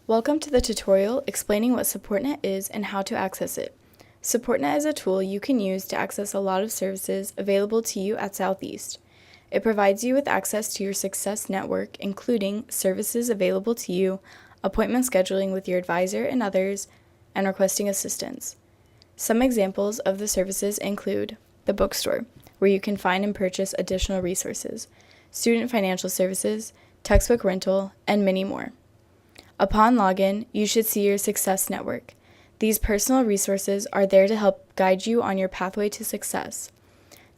Welcome to the tutorial explaining what SupportNet is and how to access it. SupportNet is a tool you can use to access a lot of services available to you at Southeast. It provides you with access to your Success network, including services available to you, appointment scheduling with your advisor and others, and requesting assistance. Some examples of the services include the bookstore, where you can find and purchase additional resources, student financial services, textbook rental, and many more. Upon login, you should see your Success network. These personal resources are there to help guide you on your pathway to success.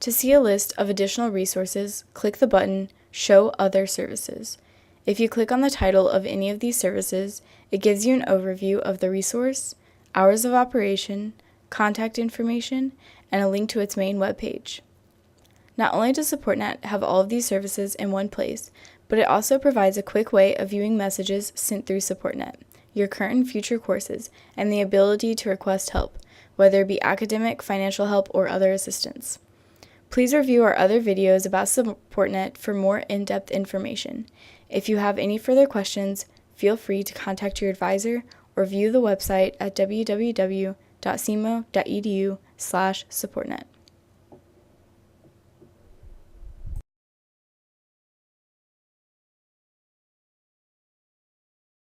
To see a list of additional resources, click the button Show Other Services. If you click on the title of any of these services, it gives you an overview of the resource, hours of operation, contact information, and a link to its main webpage. Not only does SupportNet have all of these services in one place, but it also provides a quick way of viewing messages sent through SupportNet, your current and future courses, and the ability to request help, whether it be academic, financial help, or other assistance. Please review our other videos about SupportNet for more in-depth information. If you have any further questions, feel free to contact your advisor or view the website at www.semo.edu/SupportNet.